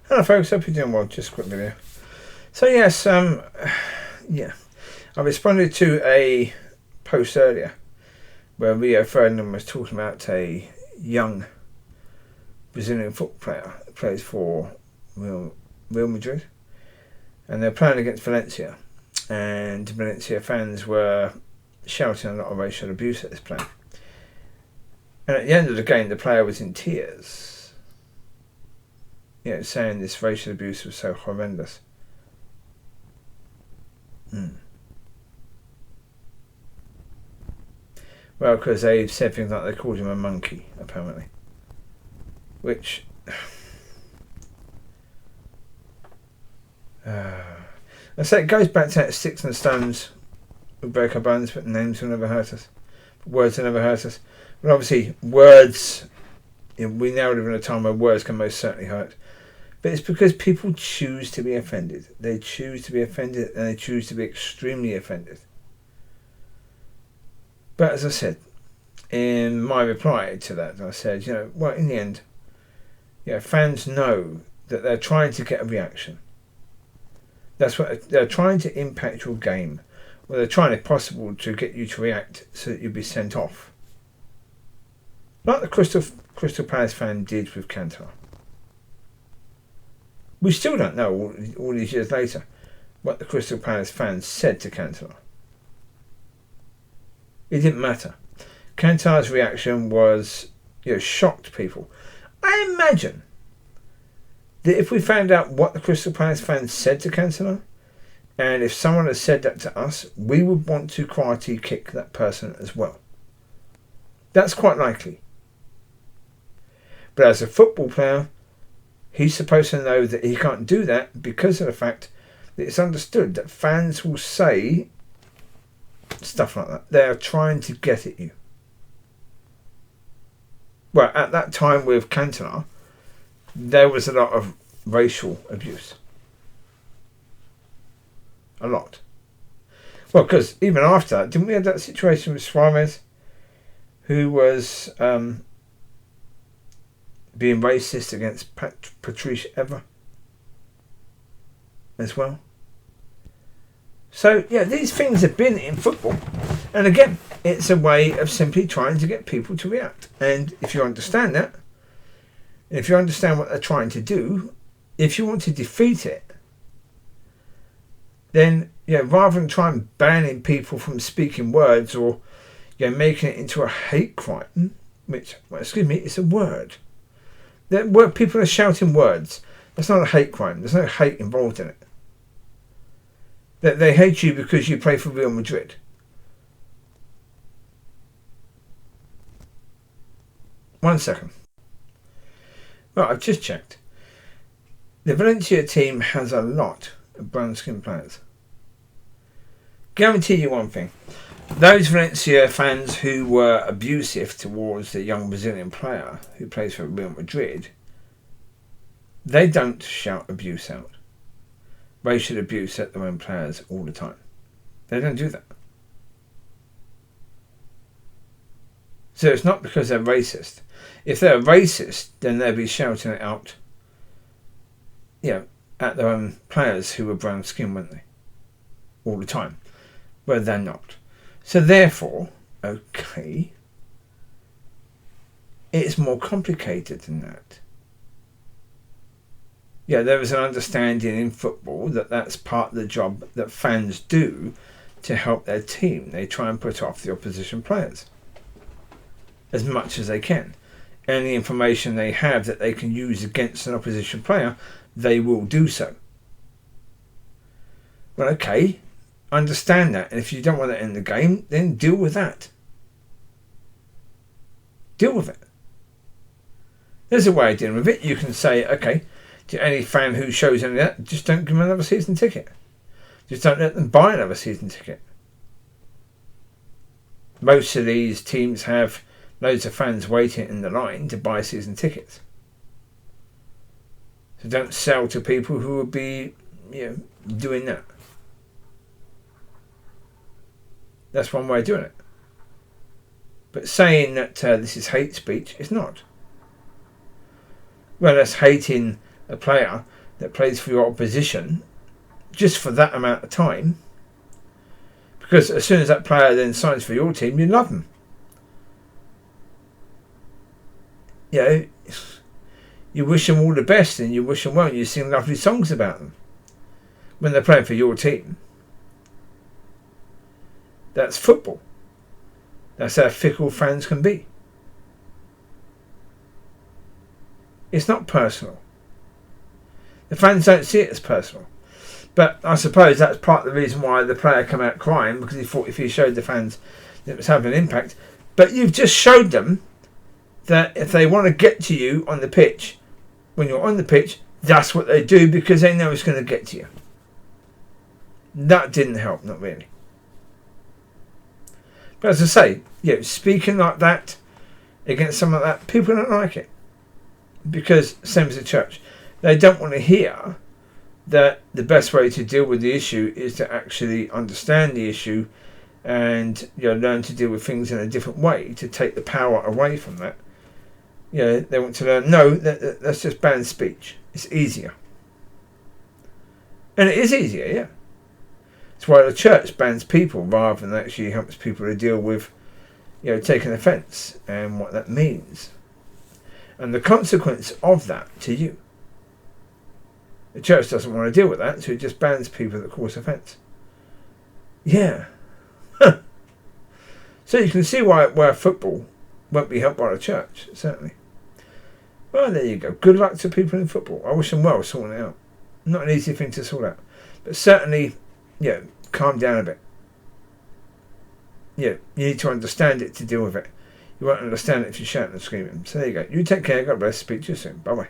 Hello folks, hope you're doing well. Just a quick video. So yes, yeah, I responded to a post earlier where Rio Ferdinand was talking about a young Brazilian football player who plays for Real Madrid, and they're playing against Valencia, and Valencia fans were shouting a lot of racial abuse at this player. And at the end of the game, the player was in tears. Saying this racial abuse was so horrendous. Well, because they said things like they called him a monkey, apparently. Which... I say it goes back to that sticks and stones will break our bones, but names will never hurt us. Words will never hurt us. But obviously, words... we now live in a time where words can most certainly hurt. But it's because people choose to be offended. They choose to be offended, and they choose to be extremely offended. But as I said, in my reply to that, I said, well, in the end, fans know that they're trying to get a reaction. That's what they're trying to impact your game. Well, they're trying, if possible, to get you to react so that you'll be sent off. Like the Crystal Palace fan did with Cantona. We still don't know, all these years later, what the Crystal Palace fans said to Cantona. It didn't matter. Cantona's reaction was, shocked people. I imagine that if we found out what the Crystal Palace fans said to Cantona, and if someone had said that to us, we would want to karate kick that person as well. That's quite likely. But as a football player, he's supposed to know that he can't do that because of the fact that it's understood that fans will say stuff like that. They are trying to get at you. Well, at that time with Cantona, there was a lot of racial abuse. A lot. Well, because even after that, didn't we have that situation with Suarez, who was... being racist against Patrice Evra as well. So, these things have been in football. And again, it's a way of simply trying to get people to react. And if you understand that, if you understand what they're trying to do, if you want to defeat it, then, rather than try and banning people from speaking words or, making it into a hate crime, which, it's a word. Where people are shouting words, that's not a hate crime. There's no hate involved in it. That they hate you because you play for Real Madrid. One second. Well, I've just checked. The Valencia team has a lot of brown skin players. Guarantee you one thing. Those Valencia fans who were abusive towards the young Brazilian player who plays for Real Madrid, they don't shout abuse out. Racial abuse at their own players all the time. They don't do that. So it's not because they're racist. If they're racist, then they'll be shouting it out, at their own players who were brown skinned, wouldn't they? All the time. Well, they're not. So therefore, it's more complicated than that. There is an understanding in football that that's part of the job that fans do to help their team. They try and put off the opposition players as much as they can. Any information they have that they can use against an opposition player, they will do so. Well, understand that, and if you don't want that in the game, then deal with that. Deal with it. There's a way of dealing with it. You can say, to any fan who shows any of that, just don't give them another season ticket. Just don't let them buy another season ticket. Most of these teams have loads of fans waiting in the line to buy season tickets. So don't sell to people who will be, doing that. That's one way of doing it. But saying that this is hate speech is not. Well, that's hating a player that plays for your opposition just for that amount of time, because as soon as that player then signs for your team, you love them. You know, you wish them all the best and you wish them well and you sing lovely songs about them when they're playing for your team. That's football. That's how fickle fans can be. It's not personal. The fans don't see it as personal. But I suppose that's part of the reason why the player came out crying, because he thought if he showed the fans that it was having an impact. But you've just showed them that if they want to get to you on the pitch, when you're on the pitch, that's what they do, because they know it's going to get to you. That didn't help, not really. But as I say, speaking like that against someone like that, people don't like it. Because, same as the church, they don't want to hear that the best way to deal with the issue is to actually understand the issue and learn to deal with things in a different way, to take the power away from that. They want to learn, no, that's just ban speech. It's easier. And it is easier, yeah. It's why the church bans people rather than actually helps people to deal with, taking offence and what that means. And the consequence of that to you. The church doesn't want to deal with that, so it just bans people that cause offence. Yeah. So you can see why football won't be helped by the church, certainly. Well, there you go. Good luck to people in football. I wish them well sorting it out. Not an easy thing to sort out. But certainly, calm down a bit. You need to understand it to deal with it. You won't understand it if you're shouting and screaming. So there you go. You take care. God bless. Speak to you soon. Bye-bye.